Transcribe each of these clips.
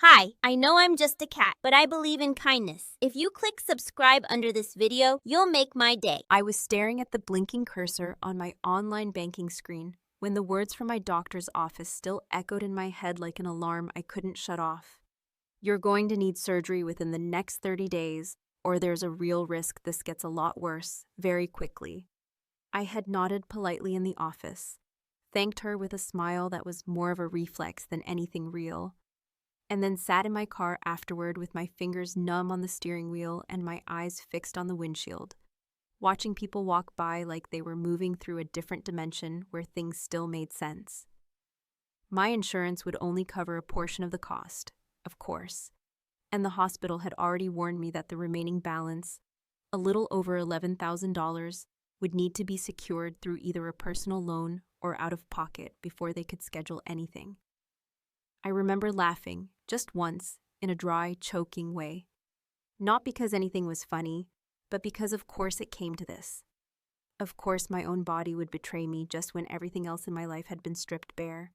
Hi, I know I'm just a cat, but I believe in kindness. If you click subscribe under this video, you'll make my day. I was staring at the blinking cursor on my online banking screen when the words from my doctor's office still echoed in my head like an alarm I couldn't shut off. You're going to need surgery within the next 30 days, or there's a real risk this gets a lot worse very quickly. I had nodded politely in the office, thanked her with a smile that was more of a reflex than anything real, and then sat in my car afterward with my fingers numb on the steering wheel and my eyes fixed on the windshield, watching people walk by like they were moving through a different dimension where things still made sense. My insurance would only cover a portion of the cost, of course, and the hospital had already warned me that the remaining balance, a little over $11,000, would need to be secured through either a personal loan or out of pocket before they could schedule anything. I remember laughing, just once, in a dry, choking way. Not because anything was funny, but because of course it came to this. Of course my own body would betray me just when everything else in my life had been stripped bare.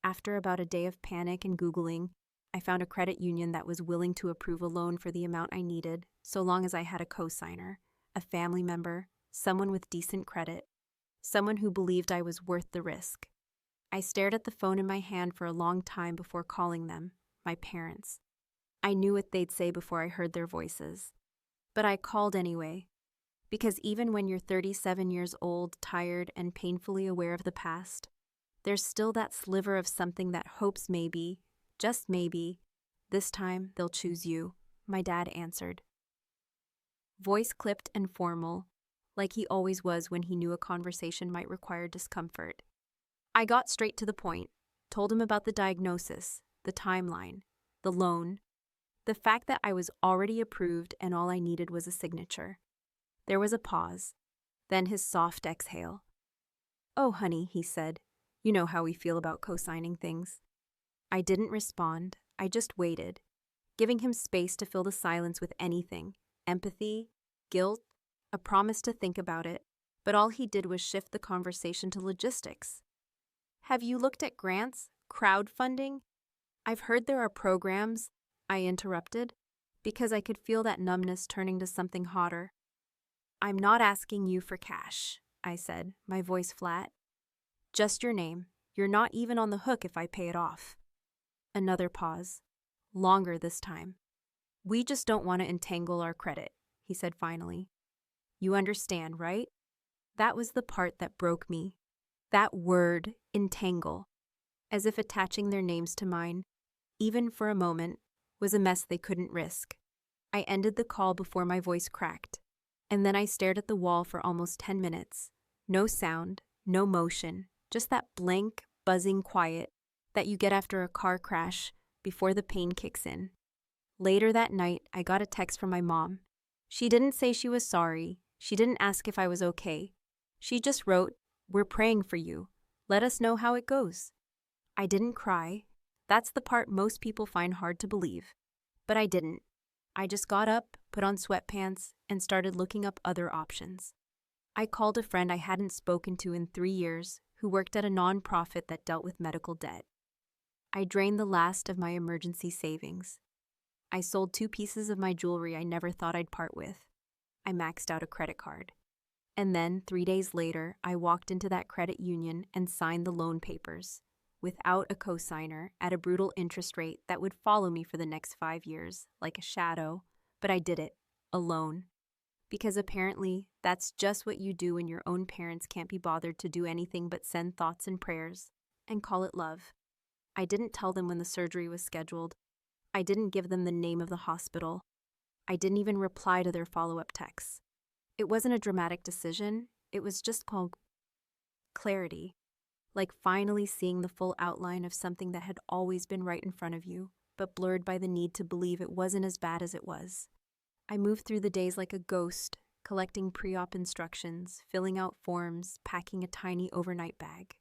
After about a day of panic and Googling, I found a credit union that was willing to approve a loan for the amount I needed, so long as I had a co-signer, a family member, someone with decent credit, someone who believed I was worth the risk. I stared at the phone in my hand for a long time before calling them, my parents. I knew what they'd say before I heard their voices. But I called anyway, because even when you're 37 years old, tired, and painfully aware of the past, there's still that sliver of something that hopes maybe, just maybe, this time they'll choose you, my dad answered. Voice clipped and formal, like he always was when he knew a conversation might require discomfort. I got straight to the point, told him about the diagnosis, the timeline, the loan, the fact that I was already approved and all I needed was a signature. There was a pause, then his soft exhale. "Oh, honey," he said, "you know how we feel about co-signing things." I didn't respond, I just waited, giving him space to fill the silence with anything, empathy, guilt, a promise to think about it, but all he did was shift the conversation to logistics. "Have you looked at grants, crowdfunding? I've heard there are programs," I interrupted, because I could feel that numbness turning to something hotter. "I'm not asking you for cash," I said, my voice flat. "Just your name. You're not even on the hook if I pay it off." Another pause. Longer this time. "We just don't want to entangle our credit," he said finally. "You understand, right?" That was the part that broke me. That word, entangle, as if attaching their names to mine, even for a moment, was a mess they couldn't risk. I ended the call before my voice cracked, and then I stared at the wall for almost 10 minutes. No sound, no motion, just that blank, buzzing quiet that you get after a car crash before the pain kicks in. Later that night, I got a text from my mom. She didn't say she was sorry. She didn't ask if I was okay. She just wrote, "We're praying for you. Let us know how it goes." I didn't cry. That's the part most people find hard to believe. But I didn't. I just got up, put on sweatpants, and started looking up other options. I called a friend I hadn't spoken to in 3 years who worked at a nonprofit that dealt with medical debt. I drained the last of my emergency savings. I sold 2 pieces of my jewelry I never thought I'd part with. I maxed out a credit card. And then, 3 days later, I walked into that credit union and signed the loan papers, without a co-signer, at a brutal interest rate that would follow me for the next 5 years, like a shadow. But I did it, alone. Because apparently, that's just what you do when your own parents can't be bothered to do anything but send thoughts and prayers, and call it love. I didn't tell them when the surgery was scheduled. I didn't give them the name of the hospital. I didn't even reply to their follow-up texts. It wasn't a dramatic decision, it was just called clarity, like finally seeing the full outline of something that had always been right in front of you, but blurred by the need to believe it wasn't as bad as it was. I moved through the days like a ghost, collecting pre-op instructions, filling out forms, packing a tiny overnight bag.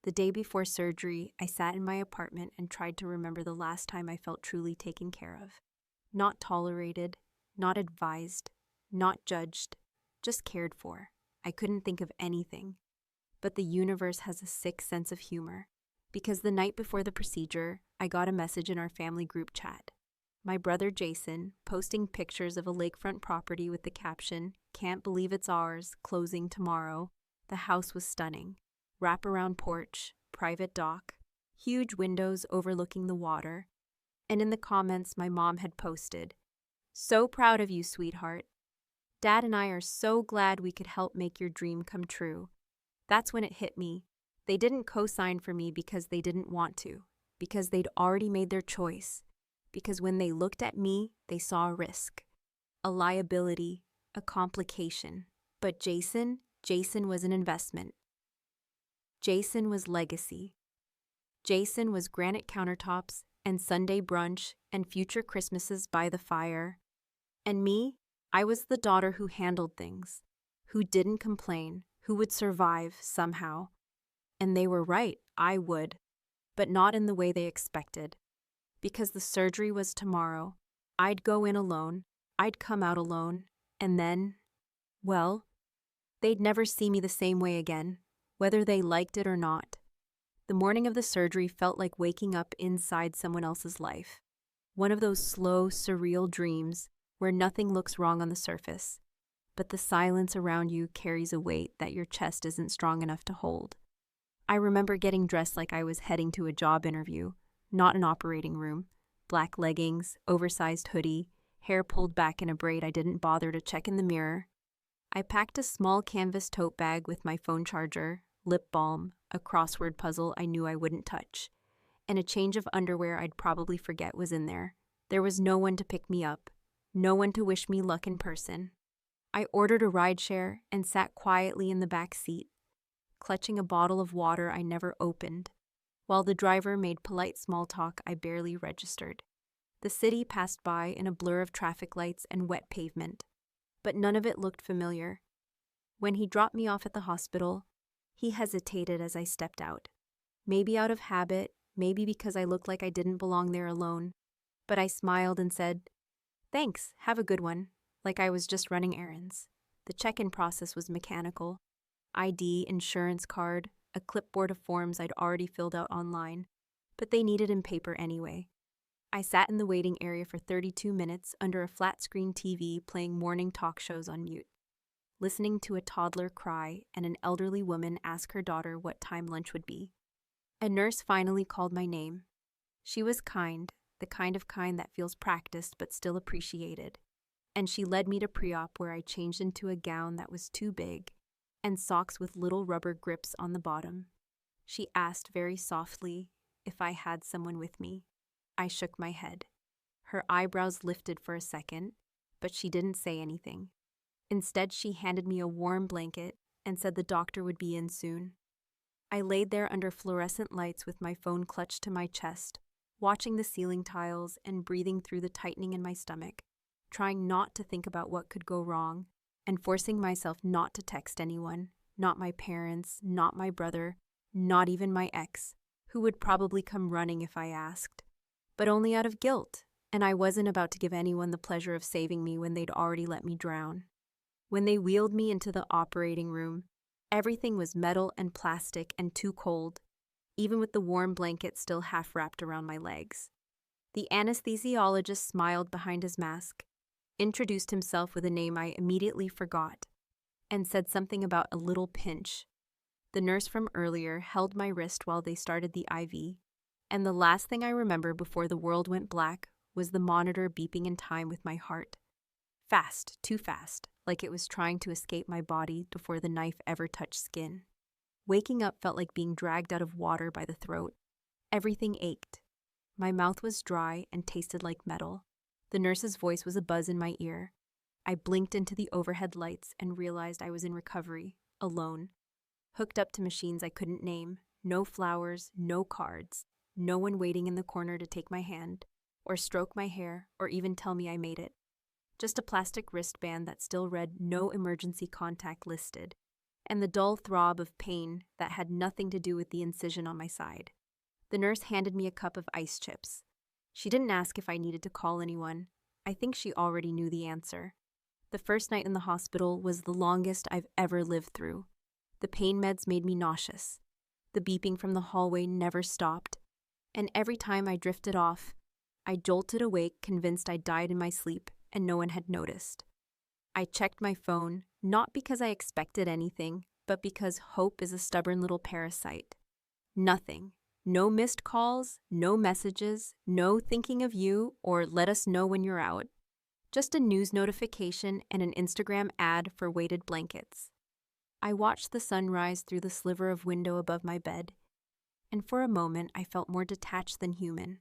The day before surgery, I sat in my apartment and tried to remember the last time I felt truly taken care of. Not tolerated, not advised, not judged, just cared for. I couldn't think of anything. But the universe has a sick sense of humor. Because the night before the procedure, I got a message in our family group chat. My brother Jason posting pictures of a lakefront property with the caption, "Can't believe it's ours, closing tomorrow." The house was stunning. Wraparound porch, private dock, huge windows overlooking the water. And in the comments, my mom had posted, "So proud of you, sweetheart. Dad and I are so glad we could help make your dream come true." That's when it hit me. They didn't co-sign for me because they didn't want to, because they'd already made their choice, because when they looked at me, they saw a risk, a liability, a complication. But Jason was an investment. Jason was legacy. Jason was granite countertops and Sunday brunch and future Christmases by the fire. And me, I was the daughter who handled things, who didn't complain, who would survive somehow. And they were right, I would, but not in the way they expected. Because the surgery was tomorrow, I'd go in alone, I'd come out alone, and then, well, they'd never see me the same way again, whether they liked it or not. The morning of the surgery felt like waking up inside someone else's life. One of those slow, surreal dreams where nothing looks wrong on the surface, but the silence around you carries a weight that your chest isn't strong enough to hold. I remember getting dressed like I was heading to a job interview, not an operating room. Black leggings, oversized hoodie, hair pulled back in a braid I didn't bother to check in the mirror. I packed a small canvas tote bag with my phone charger, lip balm, a crossword puzzle I knew I wouldn't touch, and a change of underwear I'd probably forget was in there. There was no one to pick me up, no one to wish me luck in person. I ordered a rideshare and sat quietly in the back seat, clutching a bottle of water I never opened, while the driver made polite small talk I barely registered. The city passed by in a blur of traffic lights and wet pavement, but none of it looked familiar. When he dropped me off at the hospital, he hesitated as I stepped out. Maybe out of habit, maybe because I looked like I didn't belong there alone, but I smiled and said, "Thanks, have a good one," like I was just running errands. The check-in process was mechanical. ID, insurance card, a clipboard of forms I'd already filled out online, but they needed in paper anyway. I sat in the waiting area for 32 minutes under a flat-screen TV playing morning talk shows on mute, listening to a toddler cry and an elderly woman ask her daughter what time lunch would be. A nurse finally called my name. She was kind, the kind of kind that feels practiced but still appreciated, and she led me to pre-op where I changed into a gown that was too big and socks with little rubber grips on the bottom. She asked very softly if I had someone with me. I shook my head. Her eyebrows lifted for a second, but she didn't say anything. Instead, she handed me a warm blanket and said the doctor would be in soon. I laid there under fluorescent lights with my phone clutched to my chest, watching the ceiling tiles and breathing through the tightening in my stomach, trying not to think about what could go wrong, and forcing myself not to text anyone, not my parents, not my brother, not even my ex, who would probably come running if I asked, but only out of guilt, and I wasn't about to give anyone the pleasure of saving me when they'd already let me drown. When they wheeled me into the operating room, everything was metal and plastic and too cold, even with the warm blanket still half wrapped around my legs. The anesthesiologist smiled behind his mask, introduced himself with a name I immediately forgot, and said something about a little pinch. The nurse from earlier held my wrist while they started the IV, and the last thing I remember before the world went black was the monitor beeping in time with my heart. Fast, too fast, like it was trying to escape my body before the knife ever touched skin. Waking up felt like being dragged out of water by the throat. Everything ached. My mouth was dry and tasted like metal. The nurse's voice was a buzz in my ear. I blinked into the overhead lights and realized I was in recovery, alone, hooked up to machines I couldn't name, no flowers, no cards, no one waiting in the corner to take my hand, or stroke my hair, or even tell me I made it. Just a plastic wristband that still read "No emergency contact listed," and the dull throb of pain that had nothing to do with the incision on my side. The nurse handed me a cup of ice chips. She didn't ask if I needed to call anyone. I think she already knew the answer. The first night in the hospital was the longest I've ever lived through. The pain meds made me nauseous. The beeping from the hallway never stopped, and every time I drifted off, I jolted awake convinced I died in my sleep and no one had noticed. I checked my phone, not because I expected anything, but because hope is a stubborn little parasite. Nothing. No missed calls, no messages, no thinking of you or let us know when you're out. Just a news notification and an Instagram ad for weighted blankets. I watched the sun rise through the sliver of window above my bed, and for a moment I felt more detached than human,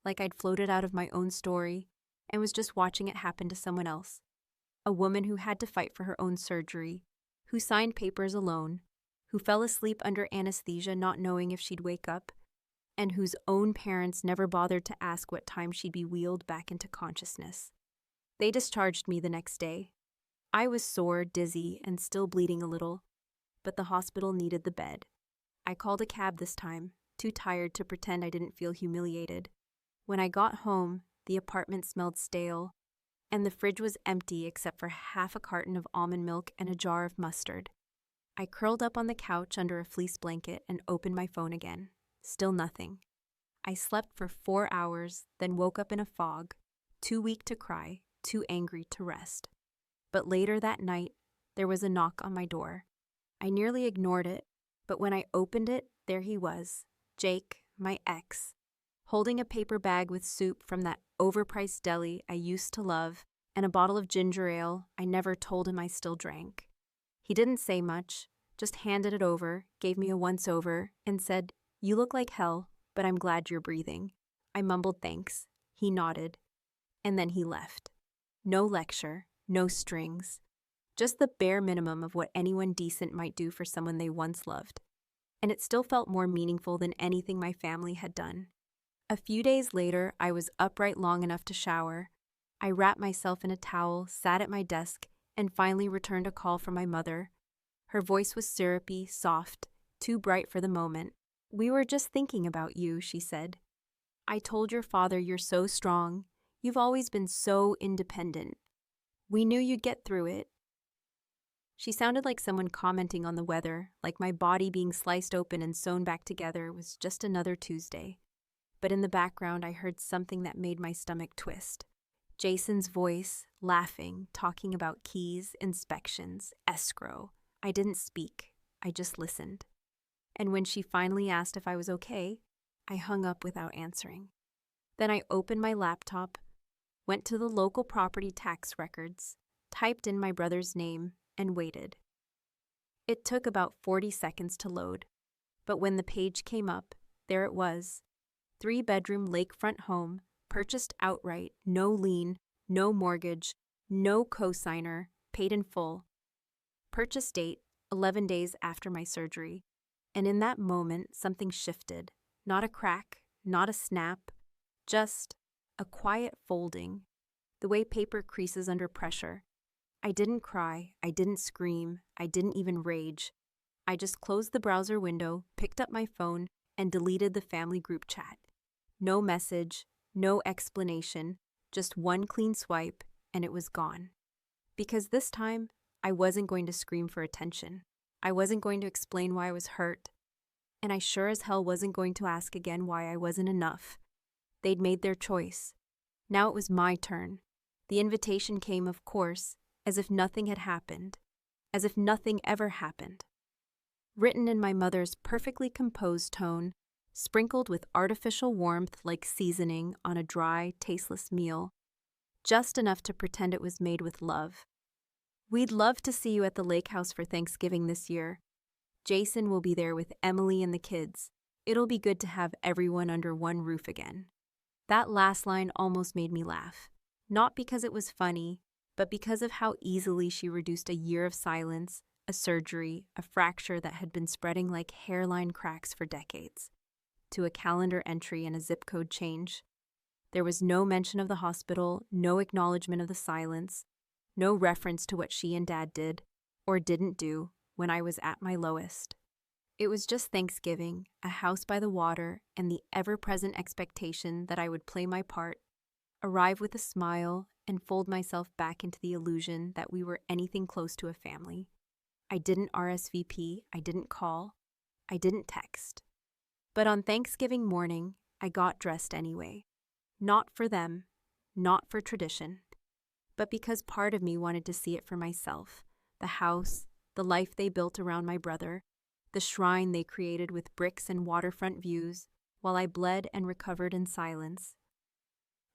like I'd floated out of my own story and was just watching it happen to someone else. A woman who had to fight for her own surgery, who signed papers alone, who fell asleep under anesthesia not knowing if she'd wake up, and whose own parents never bothered to ask what time she'd be wheeled back into consciousness. They discharged me the next day. I was sore, dizzy, and still bleeding a little, but the hospital needed the bed. I called a cab this time, too tired to pretend I didn't feel humiliated. When I got home, the apartment smelled stale, and the fridge was empty except for half a carton of almond milk and a jar of mustard. I curled up on the couch under a fleece blanket and opened my phone again. Still nothing. I slept for 4 hours, then woke up in a fog, too weak to cry, too angry to rest. But later that night, there was a knock on my door. I nearly ignored it, but when I opened it, there he was, Jake, my ex, holding a paper bag with soup from that overpriced deli I used to love and a bottle of ginger ale I never told him I still drank. He didn't say much, just handed it over, gave me a once-over, and said, "You look like hell, but I'm glad you're breathing." I mumbled thanks. He nodded. And then he left. No lecture, no strings. Just the bare minimum of what anyone decent might do for someone they once loved. And it still felt more meaningful than anything my family had done. A few days later, I was upright long enough to shower. I wrapped myself in a towel, sat at my desk, and finally returned a call from my mother. Her voice was syrupy, soft, too bright for the moment. "We were just thinking about you," she said. "I told your father you're so strong. You've always been so independent. We knew you'd get through it." She sounded like someone commenting on the weather, like my body being sliced open and sewn back together was just another Tuesday. But in the background, I heard something that made my stomach twist. Jason's voice, laughing, talking about keys, inspections, escrow. I didn't speak. I just listened. And when she finally asked if I was okay, I hung up without answering. Then I opened my laptop, went to the local property tax records, typed in my brother's name, and waited. It took about 40 seconds to load, but when the page came up, there it was. 3-bedroom lakefront home, purchased outright, no lien, no mortgage, no cosigner, paid in full. Purchase date, 11 days after my surgery. And in that moment, something shifted. Not a crack, not a snap, just a quiet folding, the way paper creases under pressure. I didn't cry, I didn't scream, I didn't even rage. I just closed the browser window, picked up my phone, and deleted the family group chat. No message, no explanation, just one clean swipe, and it was gone. Because this time, I wasn't going to scream for attention. I wasn't going to explain why I was hurt. And I sure as hell wasn't going to ask again why I wasn't enough. They'd made their choice. Now it was my turn. The invitation came, of course, as if nothing had happened, as if nothing ever happened. Written in my mother's perfectly composed tone, sprinkled with artificial warmth like seasoning on a dry, tasteless meal, just enough to pretend it was made with love. "We'd love to see you at the lake house for Thanksgiving this year. Jason will be there with Emily and the kids. It'll be good to have everyone under one roof again." That last line almost made me laugh. Not because it was funny, but because of how easily she reduced a year of silence, a surgery, a fracture that had been spreading like hairline cracks for decades, to a calendar entry and a zip code change. There was no mention of the hospital, no acknowledgement of the silence, no reference to what she and Dad did, or didn't do, when I was at my lowest. It was just Thanksgiving, a house by the water, and the ever-present expectation that I would play my part, arrive with a smile, and fold myself back into the illusion that we were anything close to a family. I didn't RSVP, I didn't call. I didn't text. But on Thanksgiving morning, I got dressed anyway. Not for them, not for tradition, but because part of me wanted to see it for myself. The house, the life they built around my brother, the shrine they created with bricks and waterfront views, while I bled and recovered in silence.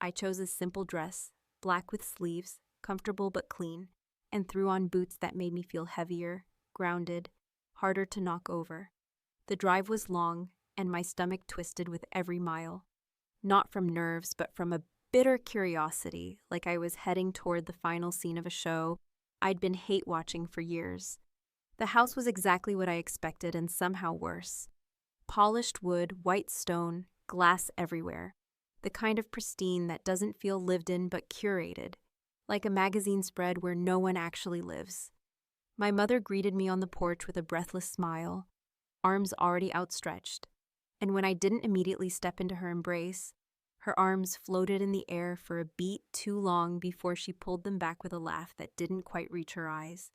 I chose a simple dress, black with sleeves, comfortable but clean, and threw on boots that made me feel heavier, grounded, harder to knock over. The drive was long, and my stomach twisted with every mile. Not from nerves, but from a bitter curiosity, like I was heading toward the final scene of a show I'd been hate-watching for years. The house was exactly what I expected and somehow worse. Polished wood, white stone, glass everywhere. The kind of pristine that doesn't feel lived in but curated, like a magazine spread where no one actually lives. My mother greeted me on the porch with a breathless smile, arms already outstretched, and when I didn't immediately step into her embrace, her arms floated in the air for a beat too long before she pulled them back with a laugh that didn't quite reach her eyes.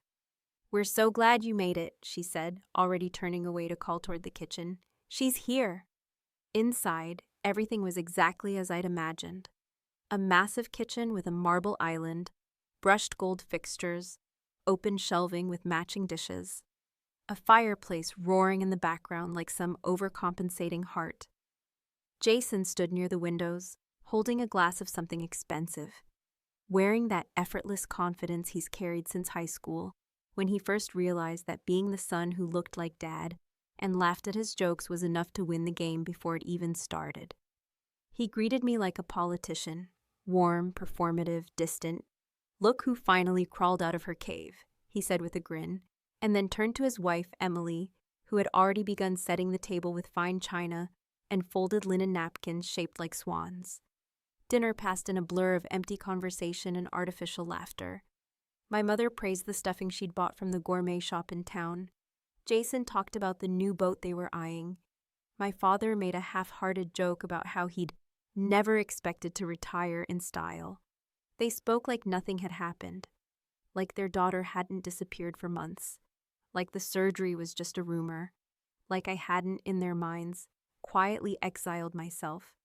"We're so glad you made it," she said, already turning away to call toward the kitchen. "She's here." Inside, everything was exactly as I'd imagined. A massive kitchen with a marble island, brushed gold fixtures, open shelving with matching dishes, a fireplace roaring in the background like some overcompensating heart. Jason stood near the windows, holding a glass of something expensive, wearing that effortless confidence he's carried since high school, when he first realized that being the son who looked like Dad and laughed at his jokes was enough to win the game before it even started. He greeted me like a politician, warm, performative, distant. "Look who finally crawled out of her cave," he said with a grin, and then turned to his wife, Emily, who had already begun setting the table with fine china and folded linen napkins shaped like swans. Dinner passed in a blur of empty conversation and artificial laughter. My mother praised the stuffing she'd bought from the gourmet shop in town. Jason talked about the new boat they were eyeing. My father made a half-hearted joke about how he'd never expected to retire in style. They spoke like nothing had happened, like their daughter hadn't disappeared for months, like the surgery was just a rumor, like I hadn't, in their minds, quietly exiled myself,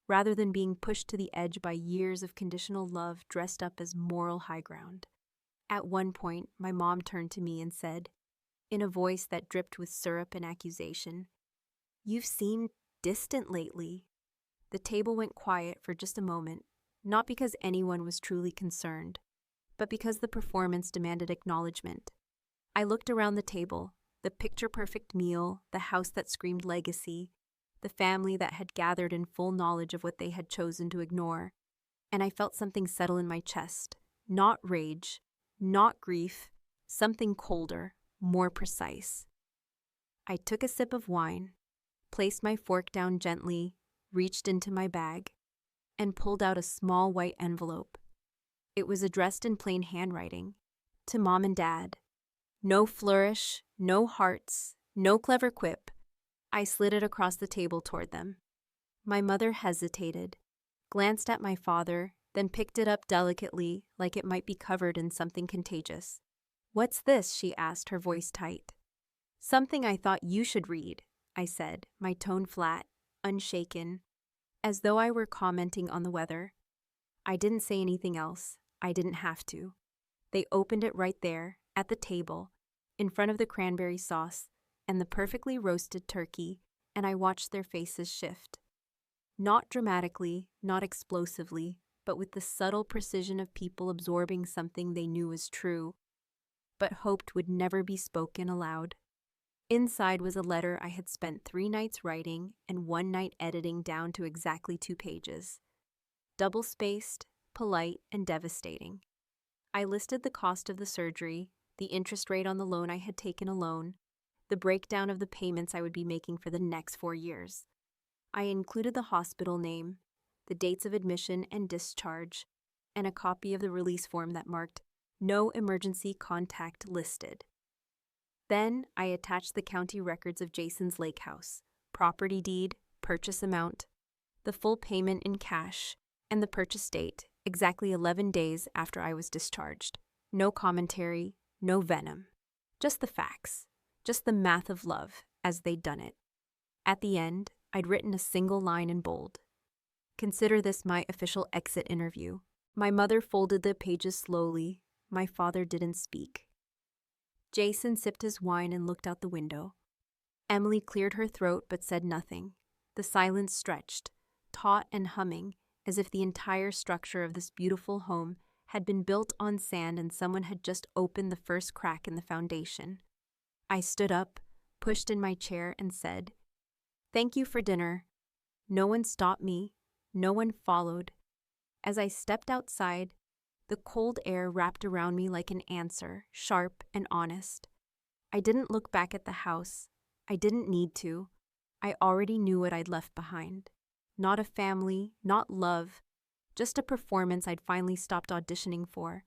rather than being pushed to the edge by years of conditional love dressed up as moral high ground. At one point, my mom turned to me and said, in a voice that dripped with syrup and accusation, "You've seemed distant lately." The table went quiet for just a moment, not because anyone was truly concerned, but because the performance demanded acknowledgement. I looked around the table, the picture-perfect meal, the house that screamed legacy, the family that had gathered in full knowledge of what they had chosen to ignore, and I felt something settle in my chest. Not rage, not grief, something colder, more precise. I took a sip of wine, placed my fork down gently, reached into my bag, and pulled out a small white envelope. It was addressed in plain handwriting, to Mom and Dad. No flourish, no hearts, no clever quip. I slid it across the table toward them. My mother hesitated, glanced at my father, then picked it up delicately like it might be covered in something contagious. "What's this?" she asked, her voice tight. "Something I thought you should read," I said, my tone flat, unshaken, as though I were commenting on the weather. I didn't say anything else. I didn't have to. They opened it right there, at the table, in front of the cranberry sauce and the perfectly roasted turkey, and I watched their faces shift. Not dramatically, not explosively, but with the subtle precision of people absorbing something they knew was true, but hoped would never be spoken aloud. Inside was a letter I had spent 3 nights writing and 1 night editing down to exactly 2 pages. Double-spaced, polite, and devastating. I listed the cost of the surgery, the interest rate on the loan I had taken alone, the breakdown of the payments I would be making for the next 4 years. I included the hospital name, the dates of admission and discharge, and a copy of the release form that marked "No emergency contact listed." Then I attached the county records of Jason's lake house, property deed, purchase amount, the full payment in cash, and the purchase date, exactly 11 days after I was discharged. No commentary, no venom. Just the facts, just the math of love, as they'd done it. At the end, I'd written a single line in bold. Consider this my official exit interview. My mother folded the pages slowly. My father didn't speak. Jason sipped his wine and looked out the window. Emily cleared her throat but said nothing. The silence stretched, taut and humming, as if the entire structure of this beautiful home had been built on sand and someone had just opened the first crack in the foundation. I stood up, pushed in my chair, and said, "Thank you for dinner." No one stopped me. No one followed. As I stepped outside, the cold air wrapped around me like an answer, sharp and honest. I didn't look back at the house. I didn't need to. I already knew what I'd left behind. Not a family, not love, just a performance I'd finally stopped auditioning for.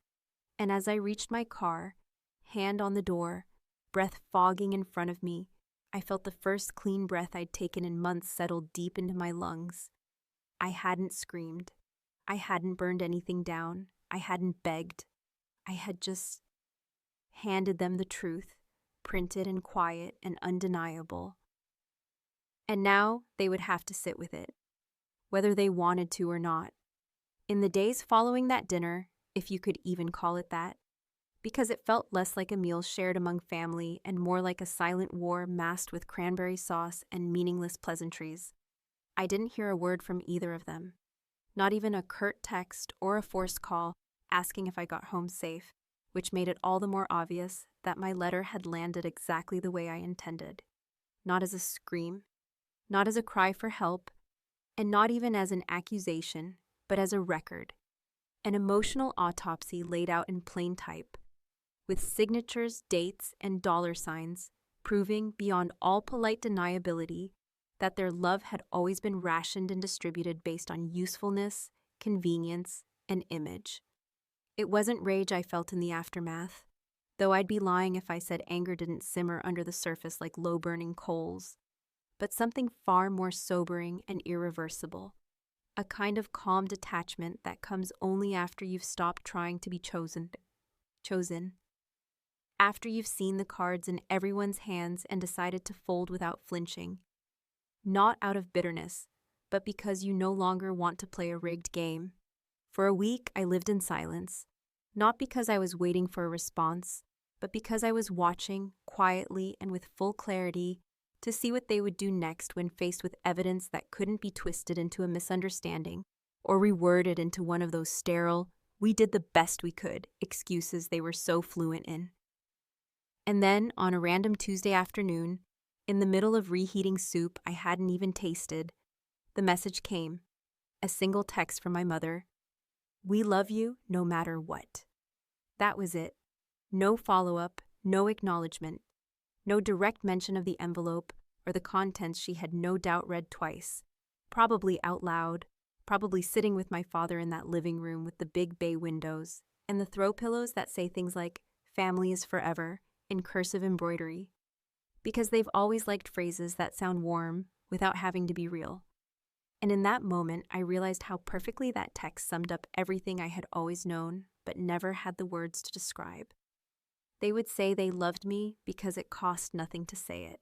And as I reached my car, hand on the door, breath fogging in front of me, I felt the first clean breath I'd taken in months settle deep into my lungs. I hadn't screamed. I hadn't burned anything down. I hadn't begged. I had just handed them the truth, printed and quiet and undeniable. And now they would have to sit with it, whether they wanted to or not. In the days following that dinner, if you could even call it that, because it felt less like a meal shared among family and more like a silent war masked with cranberry sauce and meaningless pleasantries, I didn't hear a word from either of them. Not even a curt text or a forced call asking if I got home safe, which made it all the more obvious that my letter had landed exactly the way I intended. Not as a scream, not as a cry for help, and not even as an accusation, but as a record. An emotional autopsy laid out in plain type, with signatures, dates, and dollar signs, proving beyond all polite deniability that their love had always been rationed and distributed based on usefulness, convenience, and image. It wasn't rage I felt in the aftermath, though I'd be lying if I said anger didn't simmer under the surface like low-burning coals, but something far more sobering and irreversible. A kind of calm detachment that comes only after you've stopped trying to be chosen. After you've seen the cards in everyone's hands and decided to fold without flinching. Not out of bitterness, but because you no longer want to play a rigged game. For a week, I lived in silence, not because I was waiting for a response, but because I was watching, quietly and with full clarity, to see what they would do next when faced with evidence that couldn't be twisted into a misunderstanding or reworded into one of those sterile, "we did the best we could" excuses they were so fluent in. And then, on a random Tuesday afternoon, in the middle of reheating soup I hadn't even tasted, the message came, a single text from my mother. "We love you no matter what." That was it. No follow-up, no acknowledgement, no direct mention of the envelope or the contents she had no doubt read twice, probably out loud, probably sitting with my father in that living room with the big bay windows and the throw pillows that say things like "family is forever" in cursive embroidery, because they've always liked phrases that sound warm without having to be real. And in that moment, I realized how perfectly that text summed up everything I had always known, but never had the words to describe. They would say they loved me because it cost nothing to say it,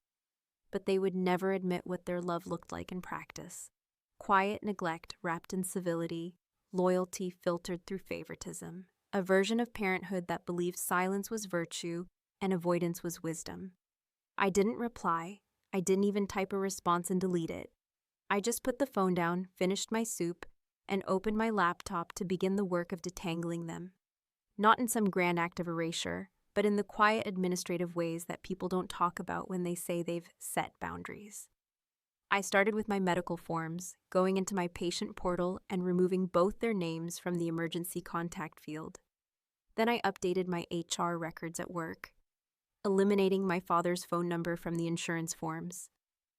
but they would never admit what their love looked like in practice. Quiet neglect wrapped in civility, loyalty filtered through favoritism, a version of parenthood that believed silence was virtue and avoidance was wisdom. I didn't reply. I didn't even type a response and delete it. I just put the phone down, finished my soup, and opened my laptop to begin the work of detangling them. Not in some grand act of erasure, but in the quiet administrative ways that people don't talk about when they say they've set boundaries. I started with my medical forms, going into my patient portal and removing both their names from the emergency contact field. Then I updated my HR records at work, eliminating my father's phone number from the insurance forms.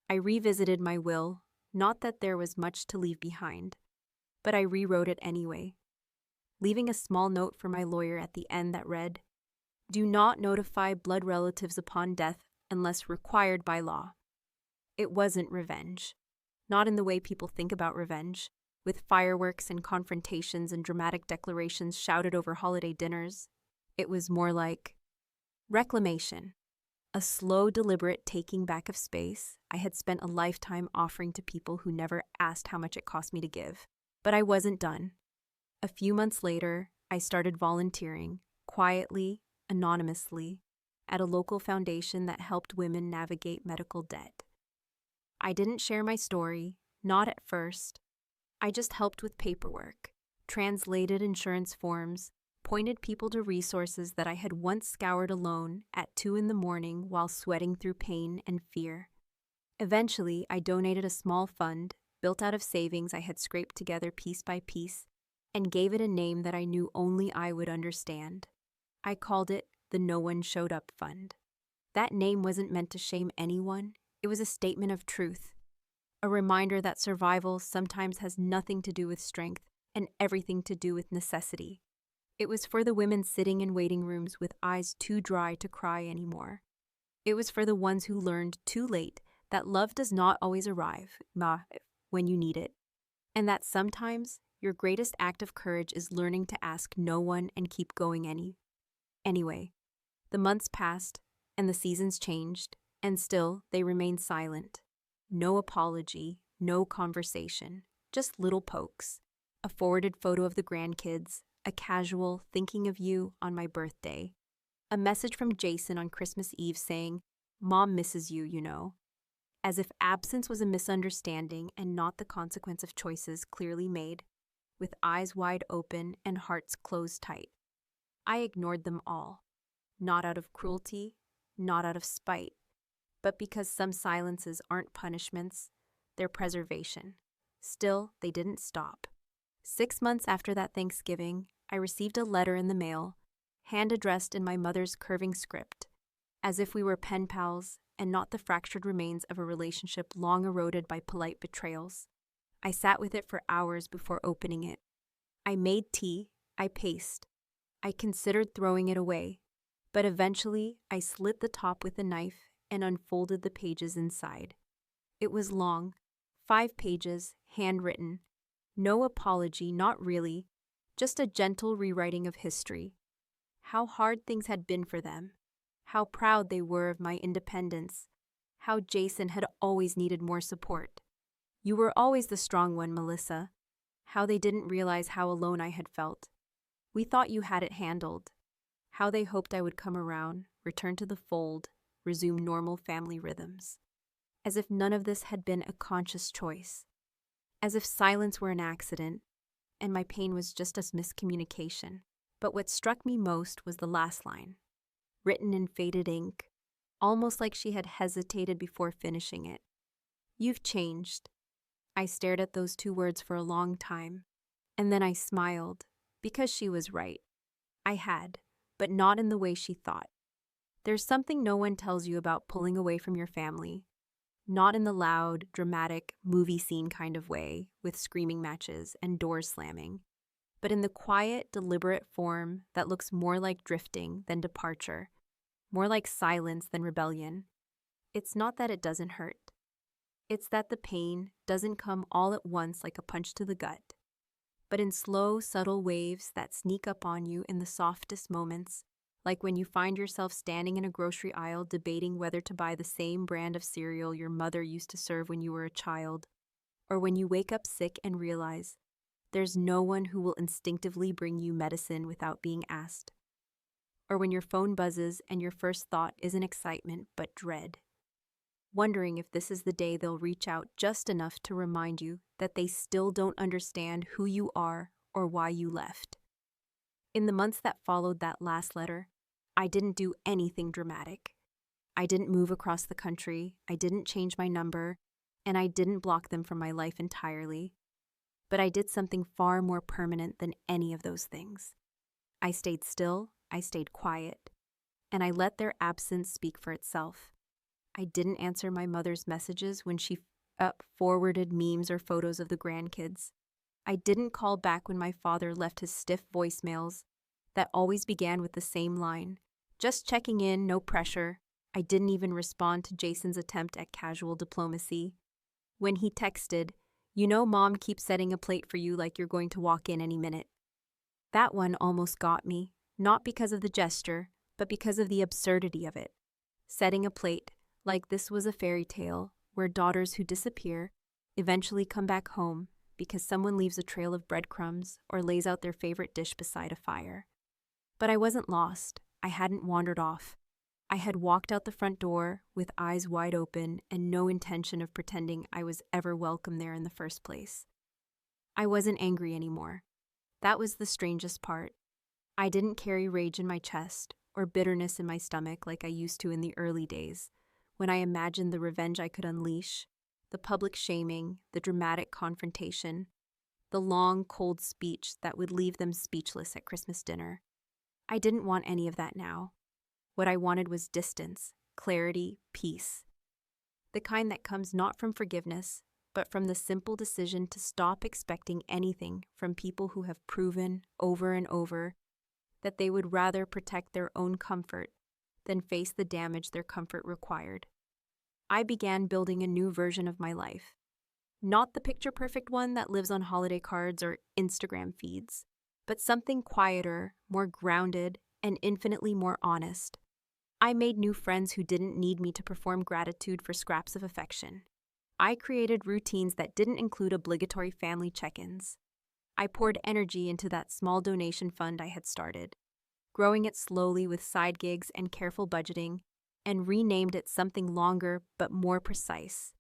I revisited my will, not that there was much to leave behind, but I rewrote it anyway, leaving a small note for my lawyer at the end that read, "Do not notify blood relatives upon death unless required by law." It wasn't revenge, not in the way people think about revenge, with fireworks and confrontations and dramatic declarations shouted over holiday dinners. It was more like reclamation, A slow, deliberate taking back of space I had spent a lifetime offering to people who never asked how much it cost me to give. But I wasn't done. A few months later, I started volunteering, quietly, anonymously, at a local foundation that helped women navigate medical debt. I didn't share my story, not at first. I just helped with paperwork, translated insurance forms, pointed people to resources that I had once scoured alone at 2 a.m. while sweating through pain and fear. Eventually, I donated a small fund, built out of savings I had scraped together piece by piece, and gave it a name that I knew only I would understand. I called it the No One Showed Up Fund. That name wasn't meant to shame anyone. It was a statement of truth, a reminder that survival sometimes has nothing to do with strength and everything to do with necessity. It was for the women sitting in waiting rooms with eyes too dry to cry anymore. It was for the ones who learned too late that love does not always arrive when you need it, and that sometimes your greatest act of courage is learning to ask no one and keep going anyway. The months passed, and the seasons changed, and still they remained silent. No apology, no conversation, just little pokes. A forwarded photo of the grandkids, a casual thinking of you on my birthday. A message from Jason on Christmas Eve saying, "Mom misses you, you know." As if absence was a misunderstanding and not the consequence of choices clearly made, with eyes wide open and hearts closed tight. I ignored them all, not out of cruelty, not out of spite, but because some silences aren't punishments, they're preservation. Still, they didn't stop. 6 months after that Thanksgiving, I received a letter in the mail, hand-addressed in my mother's curving script, as if we were pen pals and not the fractured remains of a relationship long eroded by polite betrayals. I sat with it for hours before opening it. I made tea, I paced. I considered throwing it away, but eventually I slit the top with a knife and unfolded the pages inside. It was long, 5 pages, handwritten. No apology, not really, just a gentle rewriting of history. How hard things had been for them, how proud they were of my independence, how Jason had always needed more support. You were always the strong one, Melissa. How they didn't realize how alone I had felt. We thought you had it handled. How they hoped I would come around, return to the fold, resume normal family rhythms. As if none of this had been a conscious choice. As if silence were an accident, and my pain was just a miscommunication. But what struck me most was the last line, written in faded ink, almost like she had hesitated before finishing it. "You've changed." I stared at those 2 words for a long time, and then I smiled, because she was right. I had, but not in the way she thought. There's something no one tells you about pulling away from your family, not in the loud, dramatic, movie scene kind of way, with screaming matches and doors slamming, but in the quiet, deliberate form that looks more like drifting than departure, more like silence than rebellion. It's not that it doesn't hurt. It's that the pain doesn't come all at once like a punch to the gut, but in slow, subtle waves that sneak up on you in the softest moments, like when you find yourself standing in a grocery aisle debating whether to buy the same brand of cereal your mother used to serve when you were a child, or when you wake up sick and realize there's no one who will instinctively bring you medicine without being asked, or when your phone buzzes and your first thought isn't excitement but dread, wondering if this is the day they'll reach out just enough to remind you that they still don't understand who you are or why you left. In the months that followed that last letter, I didn't do anything dramatic. I didn't move across the country, I didn't change my number, and I didn't block them from my life entirely. But I did something far more permanent than any of those things. I stayed still, I stayed quiet, and I let their absence speak for itself. I didn't answer my mother's messages when she forwarded memes or photos of the grandkids. I didn't call back when my father left his stiff voicemails that always began with the same line, "Just checking in, no pressure." I didn't even respond to Jason's attempt at casual diplomacy. When he texted, "You know Mom keeps setting a plate for you like you're going to walk in any minute." That one almost got me, not because of the gesture, but because of the absurdity of it. setting a plate like this was a fairy tale where daughters who disappear eventually come back home because someone leaves a trail of breadcrumbs or lays out their favorite dish beside a fire. But I wasn't lost. I hadn't wandered off. I had walked out the front door with eyes wide open and no intention of pretending I was ever welcome there in the first place. I wasn't angry anymore. That was the strangest part. I didn't carry rage in my chest or bitterness in my stomach like I used to in the early days, when I imagined the revenge I could unleash, the public shaming, the dramatic confrontation, the long, cold speech that would leave them speechless at Christmas dinner. I didn't want any of that now. What I wanted was distance, clarity, peace. The kind that comes not from forgiveness, but from the simple decision to stop expecting anything from people who have proven over and over that they would rather protect their own comfort than face the damage their comfort required. I began building a new version of my life. Not the picture-perfect one that lives on holiday cards or Instagram feeds, but something quieter, more grounded, and infinitely more honest. I made new friends who didn't need me to perform gratitude for scraps of affection. I created routines that didn't include obligatory family check-ins. I poured energy into that small donation fund I had started, growing it slowly with side gigs and careful budgeting, and renamed it something longer but more precise: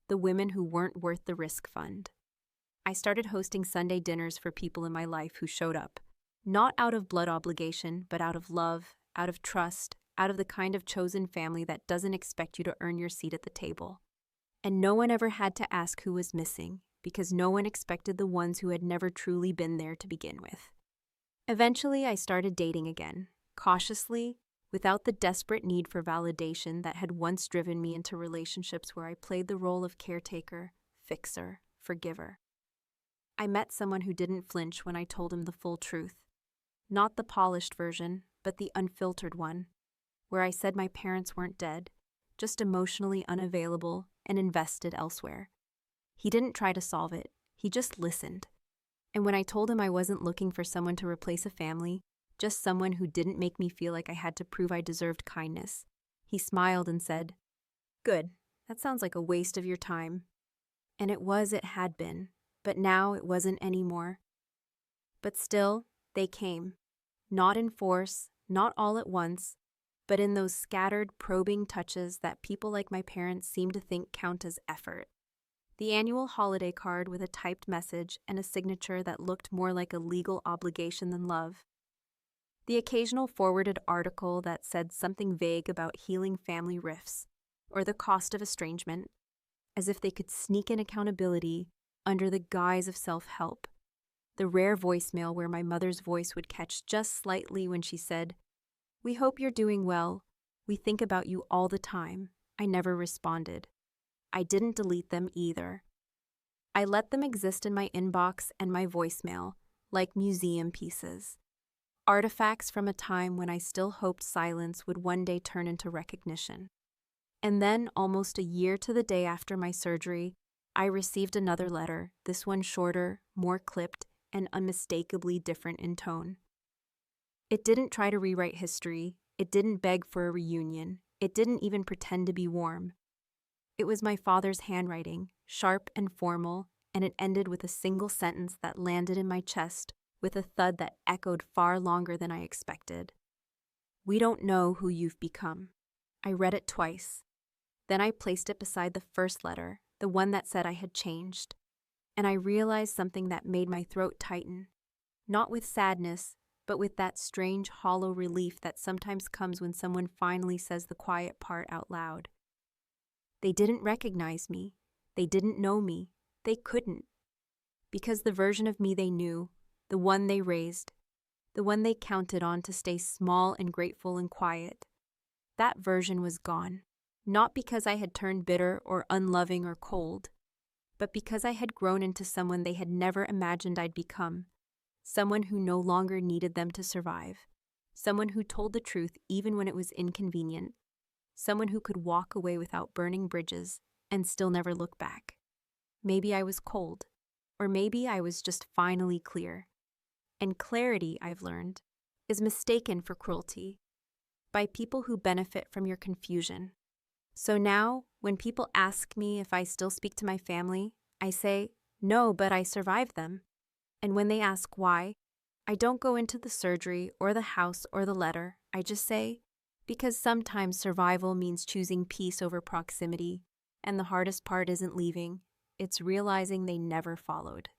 the Women Who Weren't Worth the Risk Fund. I started hosting Sunday dinners for people in my life who showed up, not out of blood obligation, but out of love, out of trust, out of the kind of chosen family that doesn't expect you to earn your seat at the table. And no one ever had to ask who was missing, because no one expected the ones who had never truly been there to begin with. Eventually, I started dating again, cautiously, without the desperate need for validation that had once driven me into relationships where I played the role of caretaker, fixer, forgiver. I met someone who didn't flinch when I told him the full truth. Not the polished version, but the unfiltered one, where I said my parents weren't dead, just emotionally unavailable and invested elsewhere. He didn't try to solve it, he just listened. And when I told him I wasn't looking for someone to replace a family, just someone who didn't make me feel like I had to prove I deserved kindness, he smiled and said, "Good, that sounds like a waste of your time." And it had been, but now it wasn't anymore. But still, they came. Not in force, not all at once, but in those scattered, probing touches that people like my parents seem to think count as effort. The annual holiday card with a typed message and a signature that looked more like a legal obligation than love. The occasional forwarded article that said something vague about healing family rifts or the cost of estrangement, as if they could sneak in accountability under the guise of self-help. The rare voicemail where my mother's voice would catch just slightly when she said, "We hope you're doing well. We think about you all the time." I never responded. I didn't delete them either. I let them exist in my inbox and my voicemail, like museum pieces. Artifacts from a time when I still hoped silence would one day turn into recognition. And then, almost a year to the day after my surgery, I received another letter, this one shorter, more clipped, and unmistakably different in tone. It didn't try to rewrite history. It didn't beg for a reunion. It didn't even pretend to be warm. It was my father's handwriting, sharp and formal, and it ended with a single sentence that landed in my chest with a thud that echoed far longer than I expected. "We don't know who you've become." I read it twice. Then I placed it beside the first letter, the one that said I had changed. And I realized something that made my throat tighten. Not with sadness, but with that strange, hollow relief that sometimes comes when someone finally says the quiet part out loud. They didn't recognize me. They didn't know me. They couldn't. Because the version of me they knew, the one they raised, the one they counted on to stay small and grateful and quiet, that version was gone. Not because I had turned bitter or unloving or cold, but because I had grown into someone they had never imagined I'd become, someone who no longer needed them to survive, someone who told the truth even when it was inconvenient, someone who could walk away without burning bridges and still never look back. Maybe I was cold, or maybe I was just finally clear. And clarity, I've learned, is mistaken for cruelty. by people who benefit from your confusion. So now, when people ask me if I still speak to my family, I say, no, but I survived them. And when they ask why, I don't go into the surgery or the house or the letter. I just say, because sometimes survival means choosing peace over proximity, and the hardest part isn't leaving, it's realizing they never followed.